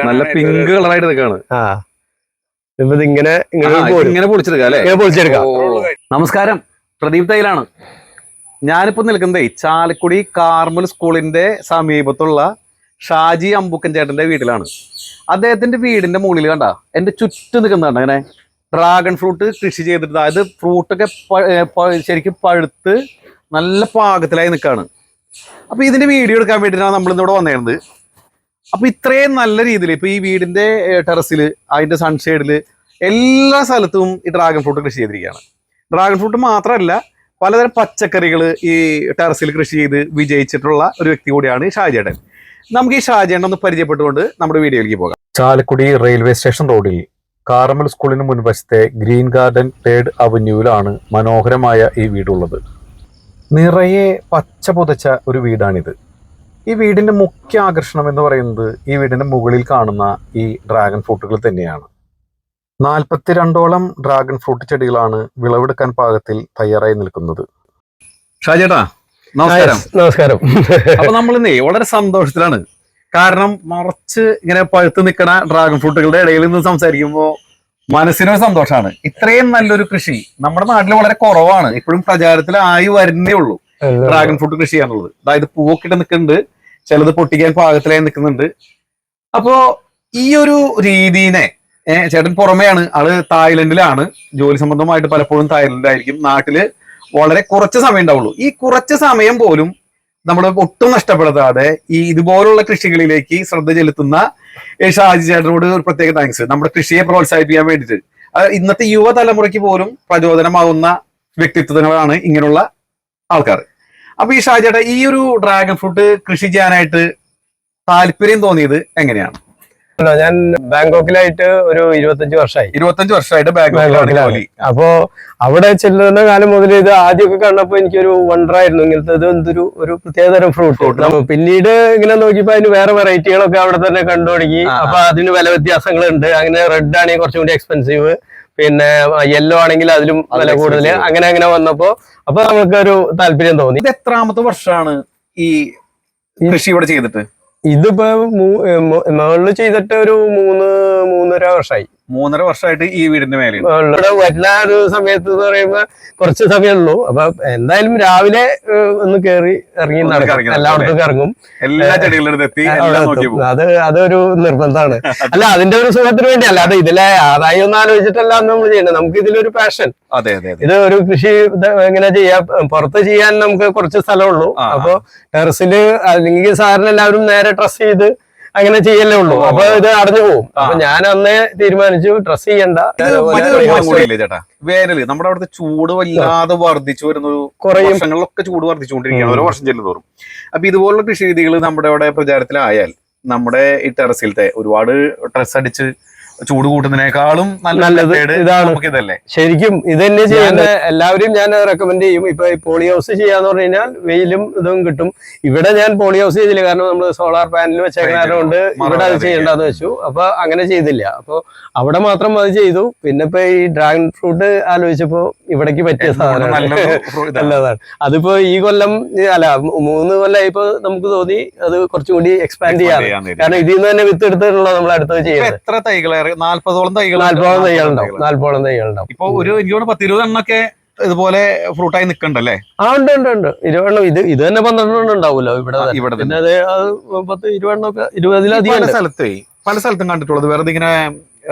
നല്ല പിങ്ക് കളറായിട്ട് നിൽക്കാണ്. ഇങ്ങനെ പൊളിച്ചെടുക്കാം. നമസ്കാരം, പ്രദീപ് തൈലാണ്. ഞാനിപ്പോ നിൽക്കുന്നത് ചാലക്കുടി കാർമൽ സ്കൂളിന്റെ സമീപത്തുള്ള ഷാജി അമ്പുക്കൻ ചേട്ടന്റെ വീട്ടിലാണ്. അദ്ദേഹത്തിന്റെ വീടിന്റെ മുകളിൽ കണ്ട എന്റെ ചുറ്റും നിൽക്കുന്നതാണ് അങ്ങനെ ഡ്രാഗൺ ഫ്രൂട്ട് കൃഷി ചെയ്തിട്ട്, അതായത് ഫ്രൂട്ടൊക്കെ ശരിക്കും പഴുത്ത് നല്ല പാകത്തിലായി നിൽക്കുകയാണ്. അപ്പൊ ഇതിന്റെ വീഡിയോ എടുക്കാൻ വേണ്ടിയിട്ടാണ് നമ്മൾ ഇന്നിവിടെ വന്നിരുന്നത്. അപ്പൊ ഇത്രയും നല്ല രീതിയിൽ ഇപ്പൊ ഈ വീടിന്റെ ടെറസില്, അതിന്റെ സൺഷെയ്ഡില്, എല്ലാ സ്ഥലത്തും ഈ ഡ്രാഗൺ ഫ്രൂട്ട് കൃഷി ചെയ്തിരിക്കുകയാണ്. ഡ്രാഗൺ ഫ്രൂട്ട് മാത്രമല്ല, പലതരം പച്ചക്കറികൾ ഈ ടെറസിൽ കൃഷി ചെയ്ത് വിജയിച്ചിട്ടുള്ള ഒരു വ്യക്തി കൂടിയാണ് ഷാജിയേട്ടൻ. നമുക്ക് ഈ ഷാജിയേട്ടൻ ഒന്ന് പരിചയപ്പെട്ടുകൊണ്ട് നമ്മുടെ വീഡിയോയിലേക്ക് പോകാം. ചാലക്കുടി റെയിൽവേ സ്റ്റേഷൻ റോഡിൽ കാർമൽ സ്കൂളിന് മുൻവശത്തെ ഗ്രീൻ ഗാർഡൻ 3rd അവന്യൂവിലാണ് മനോഹരമായ ഈ വീടുള്ളത്. നിറയെ പച്ച പുതച്ച ഒരു വീടാണിത്. ഈ വീടിന്റെ മുഖ്യ ആകർഷണം എന്ന് പറയുന്നത് ഈ വീടിന്റെ മുകളിൽ കാണുന്ന ഈ ഡ്രാഗൺ ഫ്രൂട്ടുകൾ തന്നെയാണ്. 42ഓളം ഡ്രാഗൺ ഫ്രൂട്ട് ചെടികളാണ് വിളവെടുക്കാൻ പാകത്തിൽ തയ്യാറായി നിൽക്കുന്നത്. ഷാജിയേട്ടാ നമസ്കാരം. നമസ്കാരം. അപ്പൊ നമ്മളിന്നേ വളരെ സന്തോഷത്തിലാണ്. കാരണം മറച്ച് ഇങ്ങനെ പഴുത്ത് നിൽക്കുന്ന ഡ്രാഗൺ ഫ്രൂട്ടുകളുടെ ഇടയിൽ നിന്ന് സംസാരിക്കുമ്പോൾ മനസ്സിനൊരു സന്തോഷമാണ്. ഇത്രയും നല്ലൊരു കൃഷി നമ്മുടെ നാട്ടിൽ വളരെ കുറവാണ്. ഇപ്പോഴും പ്രചാരത്തിലായി വരുന്നേ ഉള്ളൂ ഡ്രാഗൺ ഫ്രൂട്ട് കൃഷി ചെയ്യാനുള്ളത്. അതായത് പൂവൊക്കെ നിൽക്കുന്നുണ്ട്, ചിലത് പൊട്ടിക്കാൻ പാകത്തിലായി നിൽക്കുന്നുണ്ട്. അപ്പോ ഈ ഒരു രീതിനെ ചേട്ടൻ പുറമെയാണ്, ആള് തായ്ലൻഡിലാണ് ജോലി സംബന്ധമായിട്ട്, പലപ്പോഴും തായ്ലൻഡിലായിരിക്കും. നാട്ടില് വളരെ കുറച്ച് സമയം ഉണ്ടാവുള്ളൂ. ഈ കുറച്ച് സമയം പോലും നമ്മൾ ഒട്ടും നഷ്ടപ്പെടുത്താതെ ഈ ഇതുപോലുള്ള കൃഷികളിലേക്ക് ശ്രദ്ധ ചെലുത്തുന്ന ഷാജി ചേട്ടനോട് ഒരു പ്രത്യേക താങ്ക്സ്. നമ്മുടെ കൃഷിയെ പ്രോത്സാഹിപ്പിക്കാൻ വേണ്ടിയിട്ട് ഇന്നത്തെ യുവതലമുറയ്ക്ക് പോലും പ്രചോദനമാകുന്ന വ്യക്തിത്വങ്ങളാണ് ഇങ്ങനെയുള്ള ആൾക്കാർ. അപ്പൊ ഈ ഷാജി ചേട്ടാ, ഈ ഒരു ഡ്രാഗൺ ഫ്രൂട്ട് കൃഷി ചെയ്യാനായിട്ട് താല്പര്യം തോന്നിയത് എങ്ങനെയാണ്? ഞാൻ ബാങ്കോക്കിലായിട്ട് ഒരു 25 വർഷമായി. 25 വർഷമായിട്ട് ബാങ്കോക്കിലാണ്. അപ്പോ അവിടെ ചെല്ലുന്ന കാലം മുതൽ ഇത് ആദ്യമൊക്കെ കണ്ടപ്പോ എനിക്കൊരു വണ്ടറായിരുന്നു, ഇങ്ങനത്തെ ഒരു പ്രത്യേകതരം ഫ്രൂട്ട്. പിന്നീട് ഇങ്ങനെ നോക്കിയപ്പോ അതിന് വേറെ വെറൈറ്റികളൊക്കെ അവിടെ തന്നെ കണ്ടു തുടങ്ങി. അപ്പൊ അതിന് വില വ്യത്യാസങ്ങളുണ്ട്. അങ്ങനെ റെഡ് ആണെങ്കിൽ കുറച്ചും കൂടി എക്സ്പെൻസീവ്, പിന്നെ യെല്ലോ ആണെങ്കിൽ അതിലും വില കൂടുതൽ. അങ്ങനെ വന്നപ്പോ അപ്പൊ നമുക്കൊരു താല്പര്യം തോന്നി. ഇത് എത്രാമത്തെ വർഷമാണ് ഈ കൃഷി ഇവിടെ ചെയ്തിട്ട്? ഇതിപ്പോ മുകളിൽ ചെയ്തിട്ട് ഒരു 3.5 വർഷമായി. 3.5 വർഷമായിട്ട് ഈ വീടിന്റെ മേലെ ഇവിടെ വരുന്ന ഒരു സമയത്ത് എന്ന് പറയുമ്പോ കുറച്ച് സമയമുള്ളൂ. അപ്പൊ എന്തായാലും രാവിലെ ഒന്ന് കേറി ഇറങ്ങി നടക്കും, എല്ലായിടത്തും ഇറങ്ങും, എല്ലാ ചെടികളും അതൊരു നിർബന്ധമാണ്. അല്ല, അതിന്റെ ഒരു സുഖത്തിന് വേണ്ടി, അല്ലാതെ ഇതിലെ ആദായം ഒന്നും ആലോചിച്ചിട്ടല്ല നമ്മൾ ചെയ്യണം. നമുക്ക് ഇതിലൊരു പാഷൻ. ഇത് ഒരു കൃഷി എങ്ങനെ ചെയ്യാം, പുറത്ത് ചെയ്യാൻ നമുക്ക് കുറച്ച് സ്ഥലമുള്ളൂ. അപ്പൊ ടെറസില് അല്ലെങ്കിൽ സാറിന് എല്ലാവരും നേരെ ഡ്രസ് ചെയ്ത് അങ്ങനെ ചെയ്യല്ലേ ഉള്ളൂ. അപ്പൊ ഇത് അടഞ്ഞു പോകും. അപ്പൊ ഞാൻ അന്നേ തീരുമാനിച്ചു ഡ്രസ് ചെയ്യണ്ട. ചേട്ടാ, വേനല് നമ്മുടെ അവിടുത്തെ ചൂട് വല്ലാതെ വർദ്ധിച്ചു വരുന്ന കുറേ വർഷങ്ങളിലൊക്കെ ചൂട് വർദ്ധിച്ചുകൊണ്ടിരിക്കുകയാണ് ഓരോ വർഷം ചെല്ലുന്തോറും. അപ്പൊ ഇതുപോലുള്ള കൃഷി രീതികൾ നമ്മുടെ അവിടെ പ്രചാരത്തിലായാൽ നമ്മുടെ ഈ ടെറസിലത്തെ ഒരുപാട് ഡ്രസ് അടിച്ച് ചൂട് കൂട്ടുന്നതിനേക്കാളും നല്ലത് ഇതാണ്. ഇതല്ലേ ശരിക്കും ഇത് തന്നെ ചെയ്യാൻ എല്ലാവരും ഞാൻ റെക്കമെൻഡ് ചെയ്യും. ഇപ്പൊ പോളി ഹൗസ് ചെയ്യാന്ന് പറഞ്ഞു കഴിഞ്ഞാൽ വെയിലും ഇതും കിട്ടും. ഇവിടെ ഞാൻ പോളി ഹൗസ് ചെയ്തില്ല, കാരണം നമ്മൾ സോളാർ പാനൽ വെച്ചേക്കാറുണ്ട്. ഇവിടെ അത് ചെയ്യേണ്ടെന്ന് വെച്ചു. അപ്പൊ അങ്ങനെ ചെയ്തില്ല. അപ്പൊ അവിടെ മാത്രം അത് ചെയ്തു. പിന്നെ ഇപ്പൊ ഈ ഡ്രാഗൺ ഫ്രൂട്ട് ആലോചിച്ചപ്പോ ഇവിടേക്ക് പറ്റിയ സാധനമാണ്, നല്ലതാണ്. അതിപ്പോ ഈ കൊല്ലം അല്ല 3 കൊല്ലം ഇപ്പൊ നമുക്ക് തോന്നി അത് കുറച്ചുകൂടി എക്സ്പാൻഡ് ചെയ്യാൻ. കാരണം ഇതിൽ നിന്ന് തന്നെ വിത്ത് എടുത്തിട്ടുള്ള നമ്മൾ അടുത്തത് ചെയ്യുന്നത്. എത്ര തൈകളെ? 40ഓളം തൈകളുണ്ടാവും. ഇപ്പൊ ഒരു 10-20 എണ്ണൊക്കെ ഇതുപോലെ ഫ്രൂട്ടായി നിൽക്കണ്ടല്ലേ? ഉണ്ട് 20 എണ്ണം. ഇത് തന്നെ 12 എണ്ണം ഉണ്ടാവുമല്ലോ ഇവിടെ. പിന്നെ അത് 10-20 എണ്ണൊക്കെ 20-ലധികം പല സ്ഥലത്തും കണ്ടിട്ടുള്ളത്. വെറുതെ ഇങ്ങനെ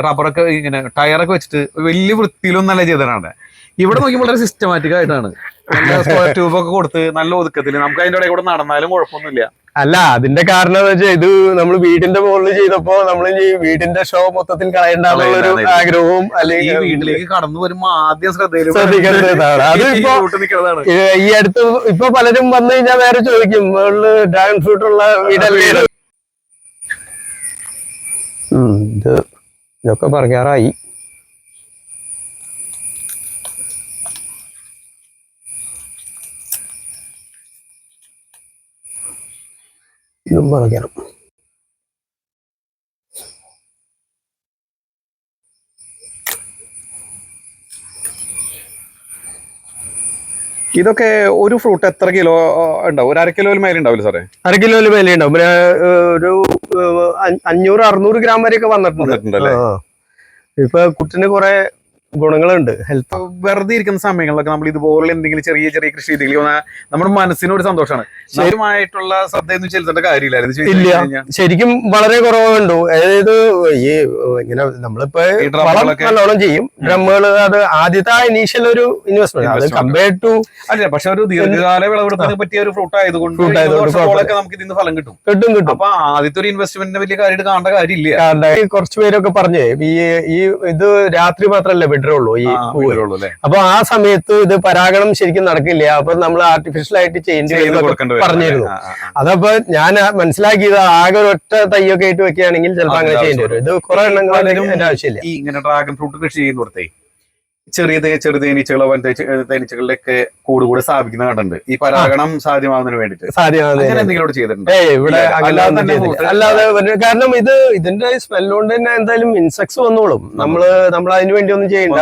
റബ്ബറൊക്കെ ഇങ്ങനെ ടയറൊക്കെ വെച്ചിട്ട് വലിയ വൃത്തിയിലൊന്നും നല്ല ചെയ്തതാണ്. ഇവിടെ നോക്കിയപ്പോൾ വളരെ സിസ്റ്റമാറ്റിക് ആയിട്ടാണ്. സ്ക്വയർ ട്യൂബൊക്കെ കൊടുത്ത് നല്ല ഒതുക്കത്തിൽ നമുക്ക് അതിന്റെ ഇടയിൽ കൂടെ നടന്നാലും കുഴപ്പമൊന്നുമില്ല. അല്ല, അതിന്റെ കാരണം എന്ന് വെച്ചാൽ ഇത് നമ്മൾ വീടിന്റെ മുകളിൽ ചെയ്തപ്പോ നമ്മൾ ഈ വീടിന്റെ ഷോ മൊത്തത്തിൽ കളയണ്ടാന്നുള്ളൊരു ആഗ്രഹവും അല്ലെങ്കിൽ വീട്ടിലേക്ക് കടന്നു വരുമ്പോ ആദ്യം ശ്രദ്ധിക്കേണ്ടതാണ്. അത് ഈ അടുത്ത് ഇപ്പൊ പലരും വന്നു കഴിഞ്ഞാൽ വേറെ ചോദിക്കും, മുകളില് ഡ്രാഗൺ ഫ്രൂട്ട് ഉള്ള വീടല്ലേ? ഇതൊക്കെ പറയാറായി. ഇതും പറയാറും. ഇതൊക്കെ ഒരു ഫ്രൂട്ട് എത്ര കിലോ ഉണ്ടാവും? ഒരു 1/2 കിലോയിൽ മേലെ ഉണ്ടാവില്ല സാറേ? 1/2 കിലോയിൽ മേലെ ഉണ്ടാവും. പിന്നെ ഒരു 500-600 ഗ്രാം വരെയൊക്കെ വന്നിട്ടുണ്ട്. ഇപ്പൊ കുട്ടിന് കുറെ ഗുണങ്ങളുണ്ട്. ഹെൽത്ത് വെറുതെ ഇരിക്കുന്ന സമയങ്ങളിലൊക്കെ നമ്മൾ ഇതുപോലെ എന്തെങ്കിലും ചെറിയ ചെറിയ കൃഷി രീതികൾ നമ്മുടെ മനസ്സിനൊരു സന്തോഷമാണ്. ശരിയായിട്ടുള്ള ശ്രദ്ധയൊന്നും ചെലുത്തേണ്ട കാര്യമില്ല. ശരിക്കും വളരെ കുറവുണ്ടോ. അതായത് ഈ ഇങ്ങനെ നമ്മളിപ്പോ നല്ലോണം ചെയ്യും ഡ്രമ്മുകൾ. അത് ആദ്യത്തെ ഇനീഷ്യൽ ഒരു ഇൻവെസ്റ്റ്മെന്റ്, അത് കമ്പയർഡ് ടു അല്ല. പക്ഷെ ഒരു ദീർഘകാല വിളവെടുപ്പിന് പറ്റിയ ഒരു ഫ്രൂട്ട് ആയതുകൊണ്ട് നമുക്ക് ഇതിന് ഫലം കിട്ടും. അപ്പൊ ആദ്യത്തെ ഒരു ഇൻവെസ്റ്റ്മെന്റിന് വലിയ കാര്യമായിട്ട് കാണേണ്ട കാര്യമില്ല. കുറച്ച് പേരൊക്കെ പറഞ്ഞേ ഈ ഇത് രാത്രി മാത്രമല്ല വിടരുള്ളൂ ഈ പൂവുള്ളൂ. അപ്പൊ ആ സമയത്ത് ഇത് പരാഗണം ശരിക്കും നടക്കില്ല. അപ്പൊ നമ്മൾ ആർട്ടിഫിഷ്യൽ ആയിട്ട് ചെയ്യേണ്ടി പറഞ്ഞിരുന്നു. അതപ്പോ ഞാൻ മനസ്സിലാക്കിയത് ആകെ ഒരൊറ്റ തയ്യൊക്കെ ആയിട്ട് വെക്കുകയാണെങ്കിൽ ചിലപ്പോൾ അങ്ങനെ ചെയ്യേണ്ടി വരും. ഇത് കുറെ എണ്ണങ്ങളും എന്റെ ആവശ്യമില്ല. ഈ ഇങ്ങനെ ഡ്രാഗൺ ഫ്രൂട്ട് കൃഷി ചെയ്യുന്നിടത്തേ ചെറിയ തേനീച്ചകളോ തേനീച്ചകളുടെ ഒക്കെ കൂടെ സ്ഥാപിക്കുന്ന കണ്ടുണ്ട് ഈ പരാഗണം സാധ്യമാകുന്നതിന് വേണ്ടിട്ട് എന്തെങ്കിലും ചെയ്തിട്ടുണ്ട്? ഇവിടെ അല്ലാതെ കാരണം ഇതിന്റെ സ്മെല്ലുകൊണ്ട് തന്നെ എന്തായാലും ഇൻസെക്ട്സ് വന്നോളും. നമ്മൾ അതിന് വേണ്ടി ഒന്നും ചെയ്യണ്ട.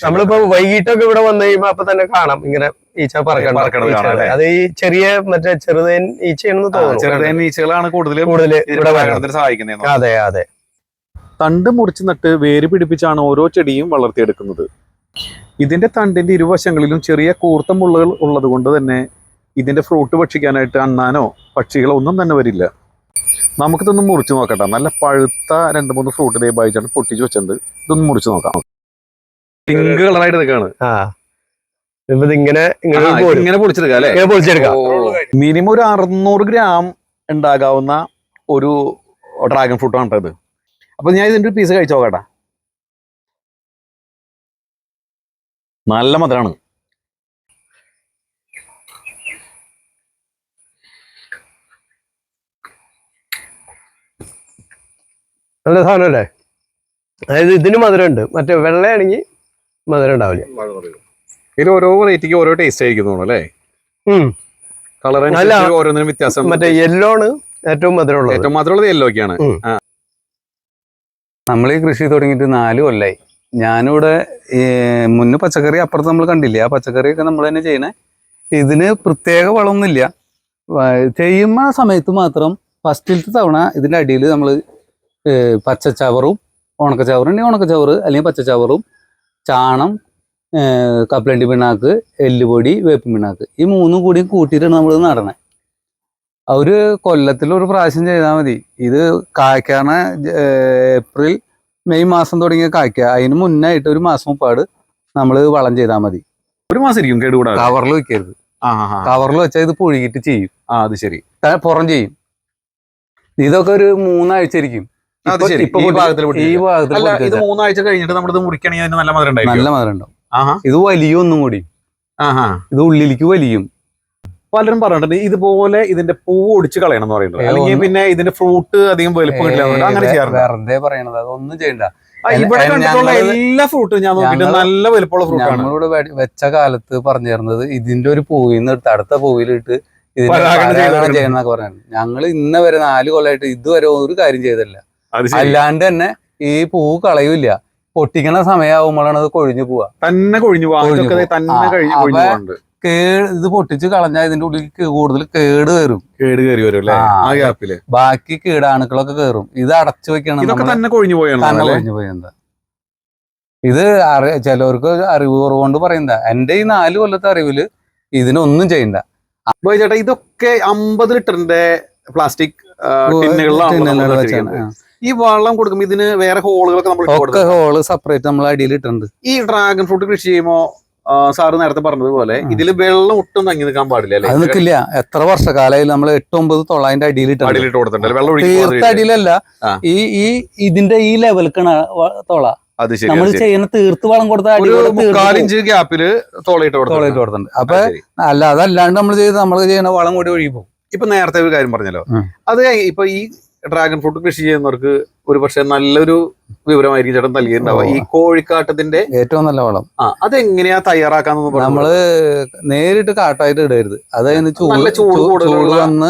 നമ്മളിപ്പോ വൈകിട്ടൊക്കെ ഇവിടെ വന്നു കഴിയുമ്പോ അപ്പൊ തന്നെ കാണാം ഇങ്ങനെ ഈച്ച പറക്കണം. അത് ഈ ചെറിയ മറ്റേ ചെറുതേൻ ഈച്ചയാണെന്ന് തോന്നുന്നു. ചെറുതേൻ ഈച്ചകളാണ് കൂടുതൽ ഇവിടെ സഹായിക്കുന്നത്. അതെ അതെ. തണ്ട് മുറിച്ച് നട്ട് വേര് പിടിപ്പിച്ചാണ് ഓരോ ചെടിയും വളർത്തിയെടുക്കുന്നത്. ഇതിന്റെ തണ്ടിന്റെ ഇരുവശങ്ങളിലും ചെറിയ കൂർത്ത മുള്ളുകൾ ഉള്ളത് കൊണ്ട് തന്നെ ഇതിന്റെ ഫ്രൂട്ട് ഭക്ഷിക്കാനായിട്ട് അണ്ണാനോ പക്ഷികളോ ഒന്നും തന്നെ വരില്ല. നമുക്കിതൊന്ന് മുറിച്ച് നോക്കട്ടെ. നല്ല പഴുത്ത 2-3 ഫ്രൂട്ട് ഇതേ ബായിച്ചാണ് പൊട്ടിച്ച് വെച്ചിട്ടുണ്ട്. ഇതൊന്ന് മുറിച്ച് നോക്കാം. പിങ്ക് കളറായിട്ട് ഇതൊക്കെയാണ്. ഇങ്ങനെ പൊളിച്ചെടുക്കാം. മിനിമം ഒരു 600 ഗ്രാം ഉണ്ടാകാവുന്ന ഒരു ഡ്രാഗൺ ഫ്രൂട്ട് ആണ് ഇത്. അപ്പൊ ഞാൻ ഇതിന്റെ ഒരു പീസ് കഴിച്ചു നോക്കട്ടെ. നല്ല മധുരമാണ്. നല്ല സാധനമല്ലേ? അതായത് ഇതിന് മധുരം ഉണ്ട്. മറ്റേ വെള്ളയാണെങ്കിൽ മധുരം ഉണ്ടാവില്ല. ഇതിൽ ഓരോ വെറൈറ്റിക്ക് ഓരോ ടേസ്റ്റ് ആയിരിക്കും അല്ലേ? കളർ ഓരോന്നിനും വ്യത്യാസം. മറ്റേ യെല്ലോ ആണ് ഏറ്റവും മധുരമുള്ളത്. ഏറ്റവും മധുരമുള്ളത് യെല്ലോ ഒക്കെയാണ്. നമ്മൾ ഈ കൃഷി തുടങ്ങിയിട്ട് 4 കൊല്ലമായി. ഞാനിവിടെ മുന്നേ പച്ചക്കറി അപ്പുറത്ത് നമ്മൾ കണ്ടില്ലേ, ആ പച്ചക്കറിയൊക്കെ നമ്മൾ തന്നെ ചെയ്യണേ. ഇതിന് പ്രത്യേക വളമൊന്നുമില്ല. ചെയ്യുന്ന സമയത്ത് മാത്രം ഫസ്റ്റിലത്തെ തവണ ഇതിൻ്റെ അടിയിൽ നമ്മൾ പച്ചച്ചവറും ഉണക്കച്ചവറും ഉണ്ടെങ്കിൽ ഉണക്കച്ചവറ് അല്ലെങ്കിൽ പച്ചച്ചവറും ചാണം, കപ്പലണ്ടി പിണ്ണാക്ക്, എല്ലുപൊടി, വേപ്പിൻ പിണ്ണാക്ക് ഈ 3 കൂടി കൂട്ടിയിട്ടാണ് നമ്മൾ നടണേ. ഒരു കൊല്ലത്തിൽ ഒരു പ്രാവശ്യം ചെയ്താൽ മതി. ഇത് കായ്ക്കാണ ഏപ്രിൽ മെയ് മാസം തുടങ്ങിയ കായ്ക്കുക. അതിന് മുന്നായിട്ട് ഒരു മാസം മുപ്പാട് നമ്മൾ വളം ചെയ്താൽ മതി. ഒരു മാസം ഇരിക്കും കേടുകൂടാതെ. കവറിൽ വെക്കരുത്. കവറിൽ വെച്ചാൽ ഇത് പുഴുകിട്ട് ചെയ്യും. അത് ശരി. പുറം ചെയ്യും. ഇതൊക്കെ ഒരു 3 ആഴ്ച ഇരിക്കും. ഈ ഭാഗത്തിൽ 3 ആഴ്ച കഴിഞ്ഞിട്ട് നമ്മളിത് മുറിക്കണമെങ്കിൽ അതിന് നല്ല മധുരം ഉണ്ടാവും. ഇത് വലിയ ഒന്നും കൂടി. ഇത് ഉള്ളിലേക്ക് വലിയും. പലരും പറഞ്ഞിട്ടുണ്ട് ഇതുപോലെ ഇതിന്റെ പൂവ് ഒടിച്ച് കളയണം എന്ന് പറയുന്നത്. അല്ലെങ്കിൽ പിന്നെ ഇതിന്റെ ഫ്രൂട്ട് അധികം വലുപ്പം കിട്ടില്ല. അങ്ങനെ ചെയ്യാറുണ്ട്. വെറുതെ പറയണത്, അതൊന്നും ചെയ്യണ്ട. ഇവിടെ കണ്ടിട്ടുള്ള എല്ലാ ഫ്രൂട്ടും ഞാൻ നോക്കിയിട്ട് നല്ല വലുപ്പമുള്ള ഫ്രൂട്ടാണ്. നമ്മളിവിടെ വെച്ച കാലത്ത് പറഞ്ഞു തരുന്നത് ഇതിന്റെ ഒരു പൂവിൽ നിന്ന് എടുത്ത് അടുത്ത പൂവിലിട്ട് ചെയ്യണമെന്നൊക്കെ പറഞ്ഞു. ഞങ്ങൾ ഇന്ന വരെ 4 കൊല്ലമായിട്ട് ഇതുവരെ ഒരു കാര്യം ചെയ്തില്ല. അല്ലാണ്ട് തന്നെ ഈ പൂവ് കളയൂല. പൊട്ടിക്കണ സമയമാകുമ്പോഴാണ് അത് കൊഴിഞ്ഞു പോവാ. തന്നെ കൊഴിഞ്ഞു പോവാ. ഇത് പൊട്ടിച്ച് കളഞ്ഞാൽ ഇതിന്റെ ഉള്ളിൽ കൂടുതൽ കേട് വരും. ബാക്കി കീടാണുക്കളൊക്കെ കയറും. ഇത് അടച്ചു വെക്കണം. തന്നെ കൊഴിഞ്ഞു പോയെന്താ ഇത് ചിലവർക്ക് അറിവ് കുറവുകൊണ്ട് പറയുന്നതാ. എന്റെ ഈ 4 കൊല്ലത്തെ അറിവില് ഇതിനൊന്നും ചെയ്യണ്ട. ചേട്ടാ ഇതൊക്കെ 50 ലിറ്ററിന്റെ പ്ലാസ്റ്റിക് ടിന്നുകളിലാണ്. ഈ വെള്ളം കൊടുക്കുമ്പോ ഇതിന് വേറെ ഹോളുകളൊക്കെ ഹോള് സെപ്പറേറ്റ് നമ്മൾ അടിയിൽ ഇട്ടുണ്ട്. ഈ ഡ്രാഗൺ ഫ്രൂട്ട് കൃഷി ചെയ്യുമ്പോ സാറ് നേരത്തെ പറഞ്ഞതുപോലെ ഇതില് വെള്ളം ഒട്ടും തങ്ങി നിൽക്കാൻ പാടില്ല. അത് നിൽക്കില്ല. എത്ര വർഷക്കാലം നമ്മൾ 8-9 തൊള്ളാന്റെ അടിയിലിട്ട് തീർത്ത അടിയിലല്ല, ഈ ഇതിന്റെ ഈ ലെവൽക്കാണ് തൊള. നമ്മൾ ചെയ്യുന്ന തീർത്ത് വളം കൊടുത്ത ഗ്യാപ്പില് തോളയിട്ട് കൊടുത്തിട്ടുണ്ട്. അപ്പൊ അല്ല അതല്ലാണ്ട് നമ്മൾ ചെയ്യുന്ന വളം കൂടി ഒഴുകി പോകും. ഇപ്പൊ നേരത്തെ ഒരു കാര്യം പറഞ്ഞല്ലോ, അത് ഇപ്പൊ ഈ ഡ്രാഗൺ ഫ്രൂട്ട് കൃഷി ചെയ്യുന്നവർക്ക് ഒരു പക്ഷെ നല്ലൊരു വിവരമായിരിക്കും ചേട്ടൻ നൽകിയിട്ടുണ്ടാവുക. ഈ കോഴിക്കാട്ടത്തിന്റെ ഏറ്റവും നല്ല വളം അതെങ്ങനെയാ തയ്യാറാക്കാന്ന് നമ്മള് നേരിട്ട് കാട്ടായിട്ട് ഇടരുത്. അതായത് ചൂട് വന്ന്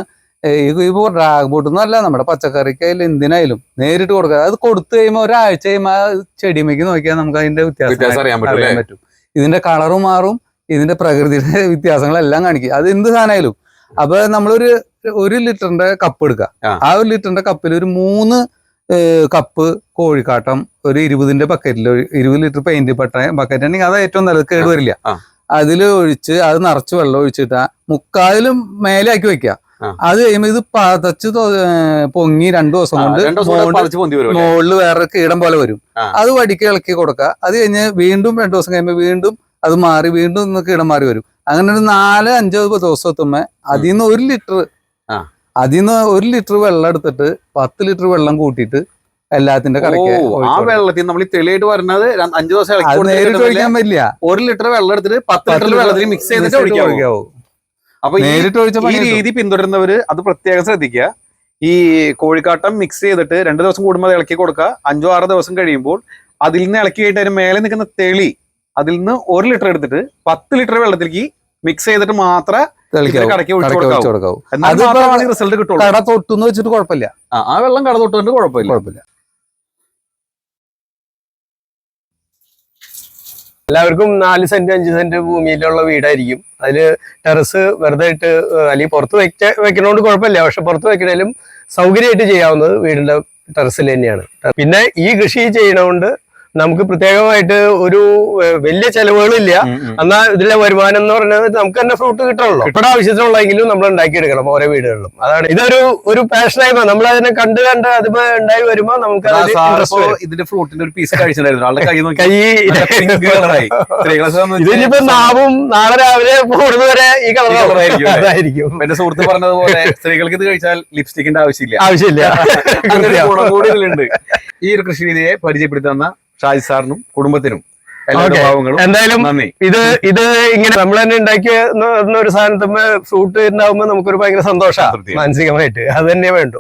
ഇപ്പൊ ഡ്രാഗൺ ഫ്രൂട്ട് അല്ല, നമ്മുടെ പച്ചക്കറിക്കായാലും എന്തിനായാലും നേരിട്ട് കൊടുക്കുക. അത് കൊടുത്തു കഴിയുമ്പോൾ ഒരാഴ്ച കഴിയുമ്പോൾ ആ ചെടിമേക്ക് നോക്കിയാൽ നമുക്ക് അതിന്റെ വ്യത്യാസം അറിയാൻ പറ്റും. ഇതിന്റെ കളറ് മാറും, ഇതിന്റെ പ്രകൃതിയുടെ വ്യത്യാസങ്ങളെല്ലാം കാണിക്കും. അത് എന്ത് സാധനമായാലും. അപ്പൊ നമ്മളൊരു 1 ലിറ്ററിന്റെ കപ്പ് എടുക്കുക. ആ 1 ലിറ്ററിന്റെ കപ്പിൽ ഒരു 3 കപ്പ് കോഴിക്കാട്ടം ഒരു 20ന്റെ ബക്കറ്റിൽ 20 ലിറ്റർ പെയിന്റ് ബക്കറ്റ് ഉണ്ടെങ്കിൽ അത് ഏറ്റവും നല്ലത്, കേടുവരില്ല. അതിൽ ഒഴിച്ച് അത് നിറച്ച് വെള്ളം ഒഴിച്ചിട്ടാ 3/4 മേലെ ആക്കി വെക്കുക. അത് കഴിയുമ്പോ ഇത് പതച്ച് പൊങ്ങി 2 ദിവസം കൊണ്ട് മുകളിൽ വേറെ കീടം പോലെ വരും. അത് വടിക്ക് ഇളക്കി കൊടുക്കുക. അത് കഴിഞ്ഞ് വീണ്ടും 2 ദിവസം കഴിയുമ്പോൾ വീണ്ടും അത് മാറി വീണ്ടും ഒന്ന് കീടം മാറി വരും. അങ്ങനെ ഒരു 4-5 ദിവസം എത്തുമ്പോ അതിൽ നിന്ന് 1 ലിറ്റർ വെള്ളം എടുത്തിട്ട് 10 ലിറ്റർ വെള്ളം കൂട്ടിയിട്ട് എല്ലാത്തിന്റെ കടയ്ക്ക് ആ വെള്ളത്തിൽ നമ്മൾ തെളിയായിട്ട് വരുന്നത് 5 ദിവസം നേരിട്ട് ഒഴിക്കാൻ പറ്റില്ല. 1 ലിറ്റർ വെള്ളം എടുത്തിട്ട് 10 ലിറ്റർ വെള്ളത്തിൽ മിക്സ് ചെയ്തിട്ട് ഒഴിക്കാവൂ. അപ്പൊ ഈ രീതി പിന്തുടരുന്നവര് അത് പ്രത്യേകം ശ്രദ്ധിക്കുക. ഈ കോഴിക്കാട്ടം മിക്സ് ചെയ്തിട്ട് 2 ദിവസം കൂടുമ്പോൾ ഇളക്കി കൊടുക്കുക. 5-6 ദിവസം കഴിയുമ്പോൾ അതിൽ നിന്ന് ഇളക്കി കഴിഞ്ഞിട്ട് അതിന് മേലെ നിൽക്കുന്ന തെളി അതിൽ നിന്ന് 1 ലിറ്റർ എടുത്തിട്ട് 10 ലിറ്റർ വെള്ളത്തിലേക്ക് മിക്സ് ചെയ്തിട്ട് മാത്രമേ കടയ്ക്ക് ഒഴിച്ചു കൊടുക്കാവൂ. റിസൾട്ട് കിട്ടുള്ളൂ. കട തൊട്ടെന്ന് വെച്ചിട്ട് കുഴപ്പമില്ല. ആ വെള്ളം കട തൊട്ടുകൊണ്ട് കുഴപ്പമില്ല. എല്ലാവർക്കും 4 സെന്റ് 5 സെന്റ് ഭൂമിയിലുള്ള വീടായിരിക്കും. അതില് ടെറസ് വെറുതെ ഇട്ട് അല്ലെങ്കിൽ പുറത്ത് വെക്കണോണ്ട് കുഴപ്പമില്ല. പക്ഷെ പുറത്ത് വെക്കണേലും സൗകര്യമായിട്ട് ചെയ്യാവുന്നത് വീടിന്റെ ടെറസിൽ തന്നെയാണ്. പിന്നെ ഈ കൃഷി ചെയ്യണോണ്ട് നമുക്ക് പ്രത്യേകമായിട്ട് ഒരു വലിയ ചെലവുകളില്ല. എന്നാൽ ഇതിലെ വരുമാനം എന്ന് പറയുന്നത് നമുക്ക് തന്നെ ഫ്രൂട്ട് കിട്ടണല്ലോ. ഇവിടെ ആവശ്യത്തിനുള്ളെങ്കിലും നമ്മൾ ഉണ്ടാക്കിയെടുക്കണം ഓരോ വീടുകളിലും. അതാണ് ഇതൊരു പാഷനായി നമ്മൾ അതിനെ കണ്ട് അതിപ്പോ ഉണ്ടായി വരുമ്പോ നമുക്ക് ഇതിന്റെ ഫ്രൂട്ടിന്റെ ഒരു പീസ് കഴിച്ചിട്ടുണ്ടായിരുന്നു. ഇതിനിപ്പോ നാവും നാളെ രാവിലെ പോകുന്നവരെ ഈ കളറായിരിക്കും. എന്റെ സുഹൃത്ത് പറഞ്ഞതുപോലെ സ്ത്രീകൾക്ക് ഇത് കഴിച്ചാൽ ലിപ്സ്റ്റിക്കിന്റെ ആവശ്യമില്ല. ഗുണം കൂടി ഇതിലുണ്ട്. ഈ ഒരു കൃഷി രീതിയെ പരിചയപ്പെടുത്തി തന്ന ഷാജി സാറിനും കുടുംബത്തിനും എന്തായാലും ഇത് ഇങ്ങനെ നമ്മൾ തന്നെ ഉണ്ടാക്കിയ ഒരു സാധനത്തുമ്പോ ഫ്രൂട്ട് ഉണ്ടാവുമ്പോ നമുക്കൊരു ഭയങ്കര സന്തോഷമാണ് മാനസികമായിട്ട്. അത് തന്നെ വേണ്ടു.